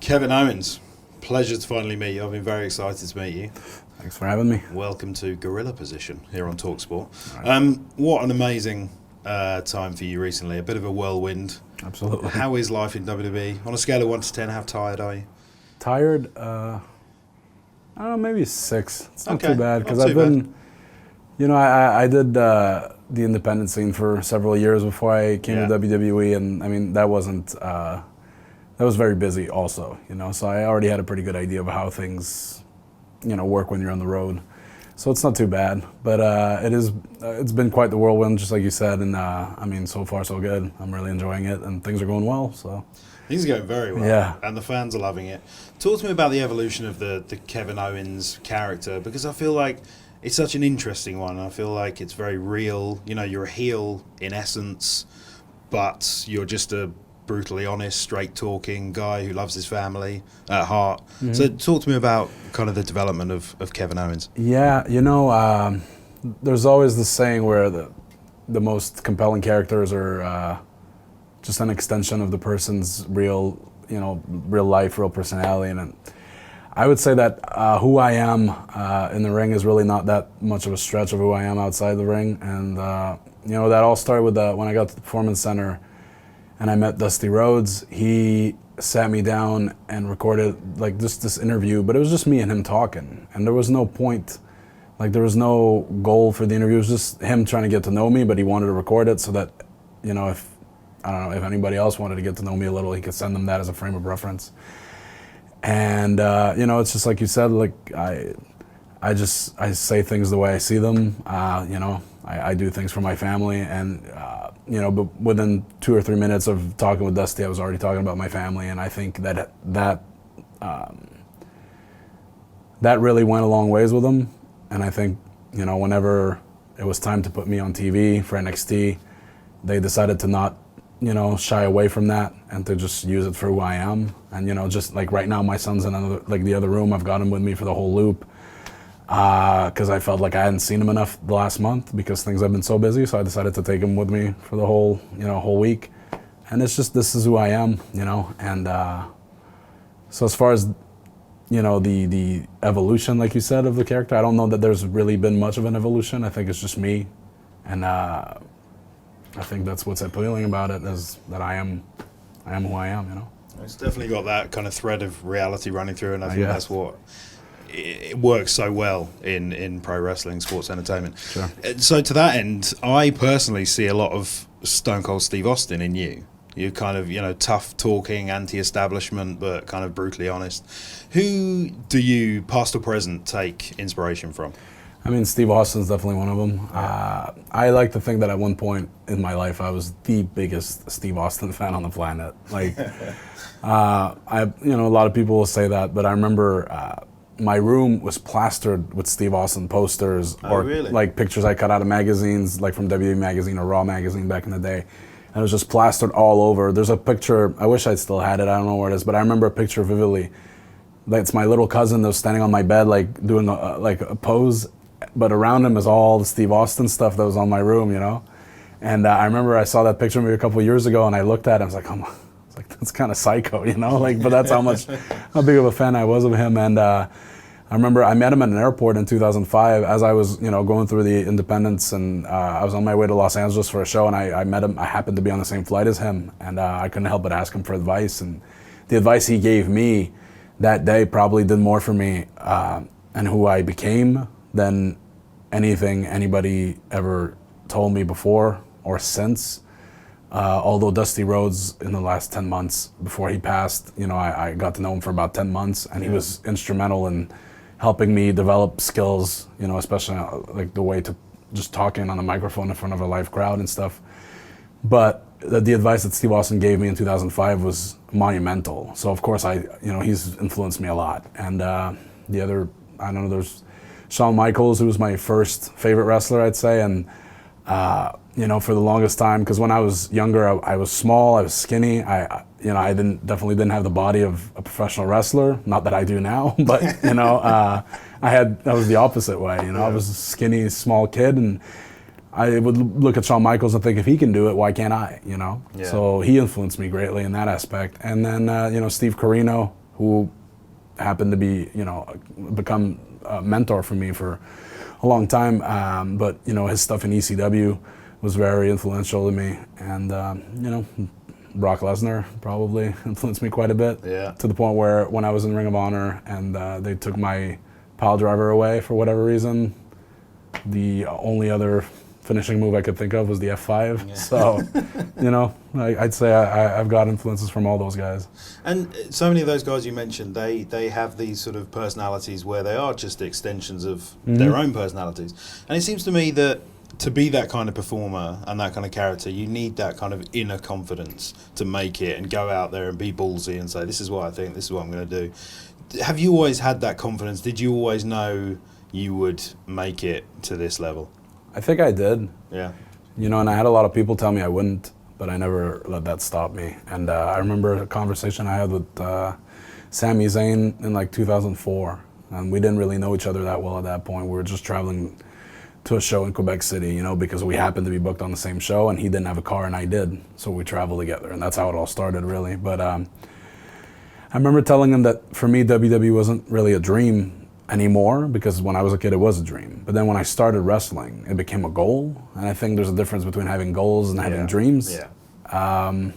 Kevin Owens, pleasure to finally meet you. I've been very excited to meet you. Thanks for having me. Welcome to Gorilla Position here on TalkSport. Right. What an amazing time for you recently. A bit of a whirlwind. Absolutely. How is life in WWE? On a scale of 1 to 10, how tired are you? Tired? I don't know, maybe 6. It's not Okay, too bad because not I've too been, I did the independent scene for several years before I came to WWE, and I mean that wasn't that was very busy also, so I already had a pretty good idea of how things, work when you're on the road. So it's not too bad, but it's been quite the whirlwind, just like you said, and I mean, so far so good. I'm really enjoying it, and things are going well. So things are going very well, yeah, and the fans are loving it. Talk to me about the evolution of the Kevin Owens character, because I feel like it's such an interesting one. I feel like it's very real. You're a heel in essence, but you're just a brutally honest, straight-talking guy who loves his family at heart. Mm-hmm. So talk to me about kind of the development of Kevin Owens. Yeah, there's always this saying where the most compelling characters are just an extension of the person's real life, real personality. And I would say that who I am in the ring is really not that much of a stretch of who I am outside the ring. And, that all started with when I got to the Performance Center and I met Dusty Rhodes. He sat me down and recorded just this interview, but it was just me and him talking. And there was no point, there was no goal for the interview. It was just him trying to get to know me, but he wanted to record it so that, if anybody else wanted to get to know me a little, he could send them that as a frame of reference. And, it's just like you said, I say things the way I see them. I do things for my family, and but within 2 or 3 minutes of talking with Dusty, I was already talking about my family, and I think that really went a long ways with him. And I think whenever it was time to put me on TV for NXT, they decided to not shy away from that and to just use it for who I am. And just like right now, my son's in the other room. I've got him with me for the whole loop. Because I felt like I hadn't seen him enough the last month because things have been so busy, so I decided to take him with me for the whole week. And it's just, this is who I am, and so as far as, the evolution, like you said, of the character, I don't know that there's really been much of an evolution. I think it's just me, and I think that's what's appealing about it, is that I am who I am, It's definitely got that kind of thread of reality running through, and I think that's what it works so well in pro wrestling, sports entertainment. Sure. So to that end, I personally see a lot of Stone Cold Steve Austin in you. You're kind of, tough talking, anti-establishment, but kind of brutally honest. Who do you, past or present, take inspiration from? I mean, Steve Austin's definitely one of them. I like to think that at one point in my life, I was the biggest Steve Austin fan on the planet. A lot of people will say that, but I remember my room was plastered with Steve Austin posters or really? Pictures I cut out of magazines, from WWE magazine or Raw magazine back in the day. And it was just plastered all over. There's a picture, I wish I still had it, I don't know where it is, but I remember a picture vividly. It's my little cousin that was standing on my bed, doing a pose, but around him is all the Steve Austin stuff that was on my room, And I remember I saw that picture maybe a couple of years ago, and I looked at it, I was like, oh my. That's kind of psycho, but that's how big of a fan I was of him. And I remember I met him at an airport in 2005 as I was, going through the independents, and I was on my way to Los Angeles for a show, and I met him. I happened to be on the same flight as him, and I couldn't help but ask him for advice. And the advice he gave me that day probably did more for me and who I became than anything anybody ever told me before or since. Although Dusty Rhodes, in the last 10 months before he passed, I got to know him for about 10 months, and he was instrumental in helping me develop skills, especially the way to just talking on a microphone in front of a live crowd and stuff. But the advice that Steve Austin gave me in 2005 was monumental. So of course he's influenced me a lot. And the other, there's Shawn Michaels, who was my first favorite wrestler, I'd say, and for the longest time, because when I was younger, I was small, I was skinny. I definitely didn't have the body of a professional wrestler. Not that I do now, but I was the opposite way. I was a skinny, small kid, and I would look at Shawn Michaels and think, if he can do it, why can't I? Yeah. So he influenced me greatly in that aspect. And then Steve Corino, who happened to be, you know, become a mentor for me for a long time. But, you know, his stuff in ECW was very influential to me. And, you know, Brock Lesnar probably influenced me quite a bit. Yeah. To the point where when I was in Ring of Honor and they took my pile driver away for whatever reason, the only other finishing move I could think of was the F5. Yeah. So, you know, I'd say I've got influences from all those guys. And so many of those guys you mentioned, they have these sort of personalities where they are just extensions of their own personalities. And it seems to me that to be that kind of performer and that kind of character, you need that kind of inner confidence to make it and go out there and be ballsy and say, this is what I think, this is what I'm going to do. Have you always had that confidence? Did you always know you would make it to this level? I think I did. Yeah. You know, and I had a lot of people tell me I wouldn't, but I never let that stop me. And I remember a conversation I had with Sami Zayn in like 2004, and we didn't really know each other that well at that point. We were just traveling to a show in Quebec City, you know, because we happened to be booked on the same show, and he didn't have a car and I did, so we traveled together, and that's how it all started, really. But I remember telling him that for me, WWE wasn't really a dream anymore, because when I was a kid, it was a dream. But then when I started wrestling, it became a goal, and I think there's a difference between having goals and having dreams. Yeah.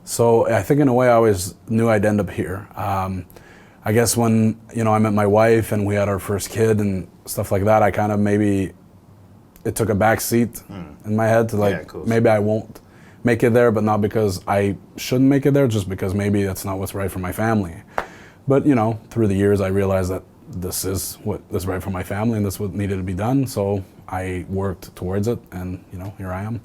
So I think in a way I always knew I'd end up here. I guess when, you know, I met my wife and we had our first kid and stuff like that, I kind of maybe, it took a back seat in my head to like, maybe I won't make it there, but not because I shouldn't make it there, just because maybe that's not what's right for my family. But, you know, through the years I realized that this is what is right for my family and this is what needed to be done, so I worked towards it, and, you know, here I am.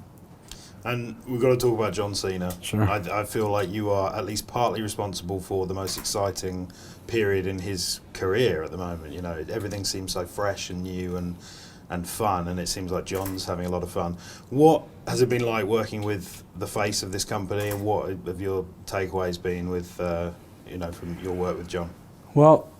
And we've got to talk about John Cena. Sure. I feel like you are at least partly responsible for the most exciting period in his career at the moment. You know, everything seems so fresh and new and fun, and it seems like John's having a lot of fun. What has it been like working with the face of this company, and what have your takeaways been with, you know, from your work with John? Well,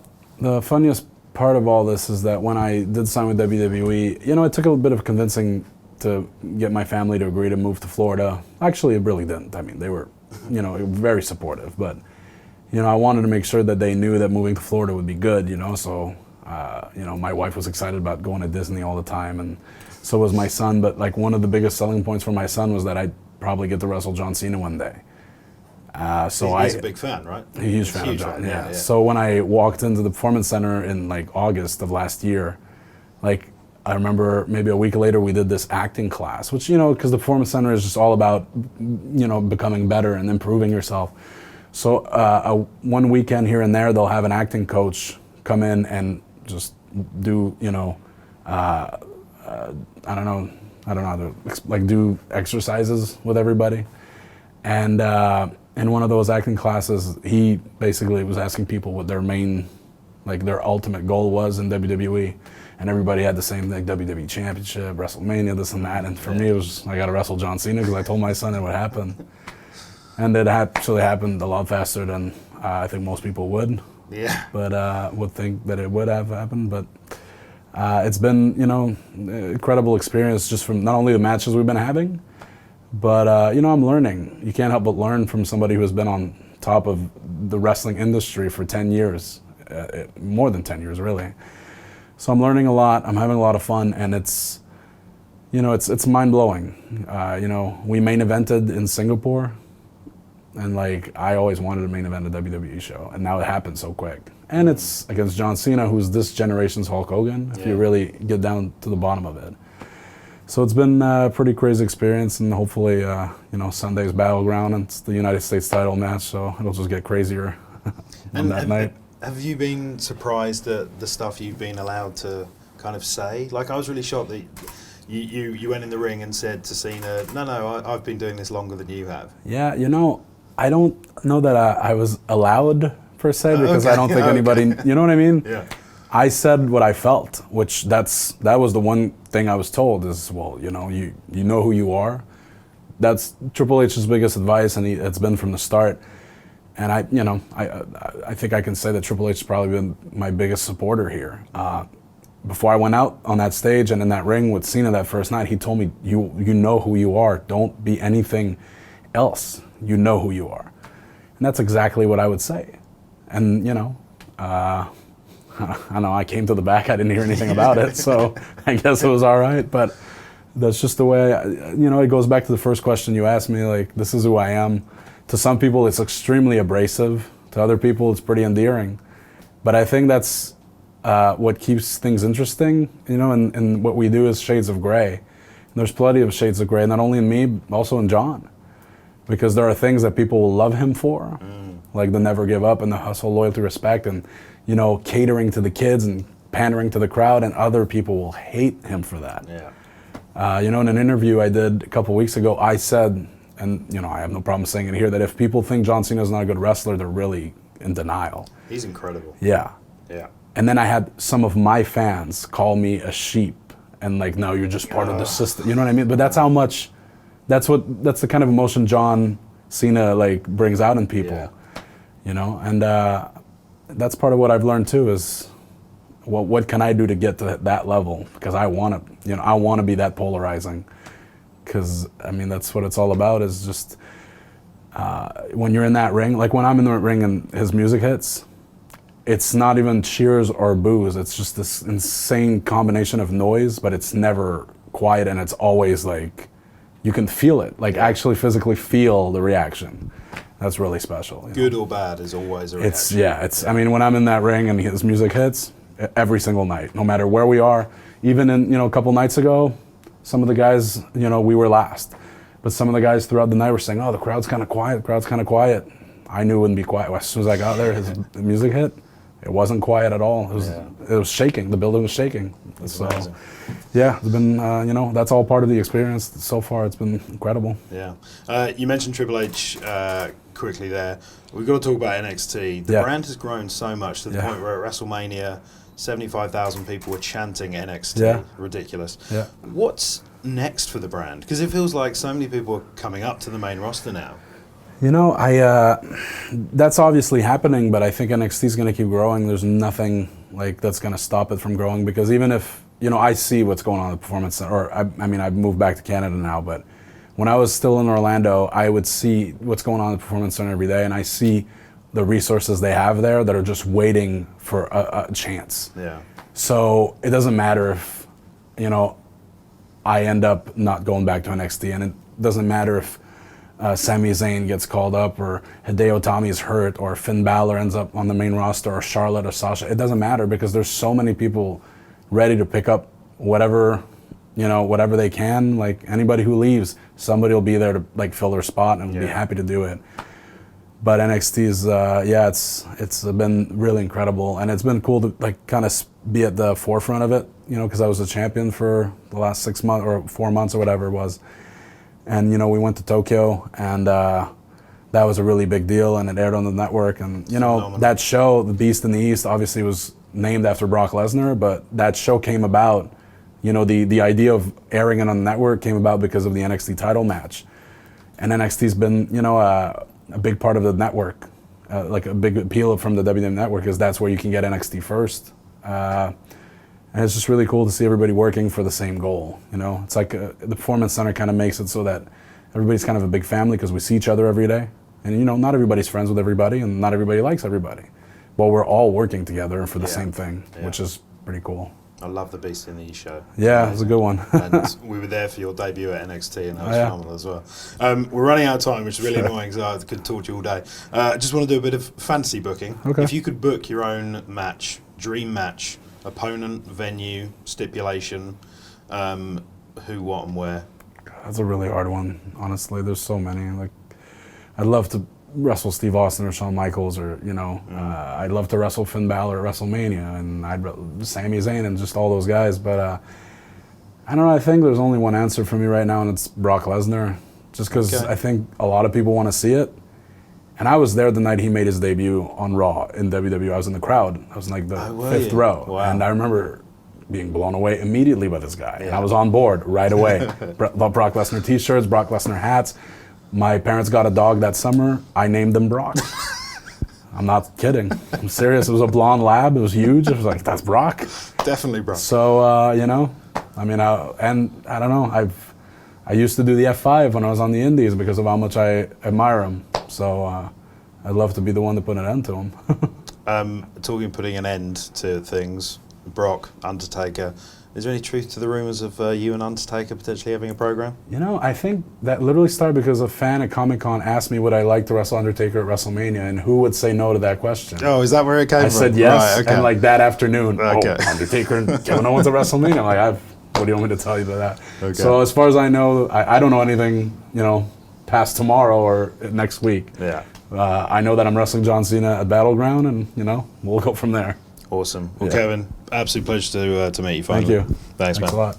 the funniest part of all this is that when I did sign with WWE, you know, it took a little bit of convincing to get my family to agree to move to Florida. Actually, it really didn't. I mean, they were, you know, very supportive, but, you know, I wanted to make sure that they knew that moving to Florida would be good, you know, so, you know, my wife was excited about going to Disney all the time, and so was my son, but like one of the biggest selling points for my son was that I'd probably get to wrestle John Cena one day. So he's a big fan, right? A huge fan of John, yeah. So when I walked into the Performance Center in like August of last year, like, I remember maybe a week later we did this acting class, which, you know, because the Performance Center is just all about, you know, becoming better and improving yourself. So one weekend here and there, they'll have an acting coach come in and just do, you know, I don't know how to, like, do exercises with everybody. And in one of those acting classes, he basically was asking people what their main, like, their ultimate goal was in WWE. And everybody had the same thing, WWE Championship, WrestleMania, this and that. And for me, it was, I got to wrestle John Cena because I told my son it would happen. And it actually happened a lot faster than I think most people would. Yeah. But would think that it would have happened. But it's been, you know, incredible experience just from not only the matches we've been having, but, you know, I'm learning. You can't help but learn from somebody who has been on top of the wrestling industry for 10 years, more than 10 years, really. So I'm learning a lot, I'm having a lot of fun, and it's, you know, it's mind-blowing. You know, we main evented in Singapore, and like, I always wanted to main event a WWE show, and now it happened so quick. And it's against John Cena, who's this generation's Hulk Hogan, if you really get down to the bottom of it. So it's been a pretty crazy experience, and hopefully, you know, Sunday's Battleground, and it's the United States title match, so it'll just get crazier on that night. Have you been surprised at the stuff you've been allowed to kind of say? Like, I was really shocked that you went in the ring and said to Cena, no, I've been doing this longer than you have. Yeah, you know, I don't know that I was allowed, per se, because I don't think anybody, you know what I mean? Yeah. I said what I felt, which that was the one thing I was told is, well, you know, you know who you are. That's Triple H's biggest advice, and it's been from the start. And I think I can say that Triple H has probably been my biggest supporter here. Before I went out on that stage and in that ring with Cena that first night, he told me, you know who you are. Don't be anything else. You know who you are. And that's exactly what I would say. And, I don't know, I came to the back, I didn't hear anything about it, so I guess it was all right. But that's just the way, it goes back to the first question you asked me, like, this is who I am. To some people, it's extremely abrasive. To other people, it's pretty endearing. But I think that's what keeps things interesting, and what we do is shades of gray. And there's plenty of shades of gray, not only in me, but also in John. Because there are things that people will love him for, like the never give up and the hustle, loyalty, respect, and, catering to the kids and pandering to the crowd, and other people will hate him for that. Yeah. In an interview I did a couple weeks ago, I said, and I have no problem saying it here, that if people think John Cena is not a good wrestler, they're really in denial. He's incredible. Yeah. Yeah. And then I had some of my fans call me a sheep and like, no, you're just part of the system. You know what I mean? But that's how much, that's the kind of emotion John Cena like brings out in people. Yeah. And that's part of what I've learned too is what can I do to get to that level? Because I want to be that polarizing. Because that's what it's all about is just when you're in that ring, like when I'm in the ring and his music hits, it's not even cheers or boos. It's just this insane combination of noise, but it's never quiet, and it's always like you can feel it, like actually physically feel the reaction. That's really special. Good or bad is always a reaction. It's when I'm in that ring and his music hits, every single night, no matter where we are, even in a couple nights ago, some of the guys, we were last, but some of the guys throughout the night were saying, "Oh, the crowd's kind of quiet." I knew it wouldn't be quiet. As soon as I got there, his music hit. It wasn't quiet at all. It was shaking. The building was shaking. So, yeah, it's been, that's all part of the experience. So far, it's been incredible. Yeah. You mentioned Triple H quickly there. We've got to talk about NXT. The brand has grown so much to the point where at WrestleMania, 75,000 people were chanting NXT. Yeah. Ridiculous. Yeah. What's next for the brand? Because it feels like so many people are coming up to the main roster now. That's obviously happening, but I think NXT is going to keep growing. There's nothing like that's going to stop it from growing, because even if, I see what's going on at the Performance Center, or I've moved back to Canada now, but when I was still in Orlando, I would see what's going on at the Performance Center every day, and I see the resources they have there that are just waiting for a chance. Yeah. So it doesn't matter if, I end up not going back to NXT, and it doesn't matter if Sami Zayn gets called up, or Hideo Itami is hurt, or Finn Balor ends up on the main roster, or Charlotte or Sasha. It doesn't matter, because there's so many people ready to pick up whatever they can. Like anybody who leaves, somebody will be there to like fill their spot and be happy to do it. But NXT is, it's been really incredible, and it's been cool to like kind of be at the forefront of it, because I was a champion for the last 6 months or 4 months or whatever it was. And, we went to Tokyo, and that was a really big deal, and it aired on the network. And, that show, The Beast in the East, obviously was named after Brock Lesnar, but that show came about, the idea of airing it on the network came about because of the NXT title match. And NXT's been, a big part of the network, like a big appeal from the WWE network is that's where you can get NXT first. And it's just really cool to see everybody working for the same goal. It's like the Performance Center kind of makes it so that everybody's kind of a big family because we see each other every day. And not everybody's friends with everybody, and not everybody likes everybody. But we're all working together for the same thing, which is pretty cool. I love the Beast in the East show. Yeah, it was a good one. And we were there for your debut at NXT, and that was phenomenal as well. We're running out of time, which is really annoying because I could talk to you all day. I just want to do a bit of fantasy booking. Okay. If you could book your own match, dream match, opponent, venue, stipulation, who, what, and where? That's a really hard one, honestly. There's so many. Like, I'd love to wrestle Steve Austin or Shawn Michaels, or I'd love to wrestle Finn Balor at WrestleMania, and Sami Zayn and just all those guys. But I don't know. I think there's only one answer for me right now, and it's Brock Lesnar. Just because I think a lot of people want to see it. And I was there the night he made his debut on Raw in WWE. I was in the crowd. I was in like the fifth row. Wow. And I remember being blown away immediately by this guy. Yeah. And I was on board right away. Bought Brock Lesnar t-shirts, Brock Lesnar hats. My parents got a dog that summer. I named him Brock. I'm not kidding. I'm serious. It was a blonde lab. It was huge. I was like, that's Brock. Definitely Brock. So, I don't know. I used to do the F5 when I was on the Indies because of how much I admire him. So I'd love to be the one to put an end to him. putting an end to things, Brock, Undertaker, is there any truth to the rumours of you and Undertaker potentially having a program? You know, I think that literally started because a fan at Comic-Con asked me would I like to wrestle Undertaker at WrestleMania, and who would say no to that question? Oh, is that where it came from? I said yes, right, okay. and like that afternoon, Okay. Undertaker and Kevin Owens at WrestleMania. I'm like, what do you want me to tell you about that? Okay. So as far as I know, I don't know anything, past tomorrow or next week. Yeah. I know that I'm wrestling John Cena at Battleground, and we'll go from there. Awesome. Well, Yeah. Kevin, absolute pleasure to meet you finally. Thank you. Thanks, man. A lot.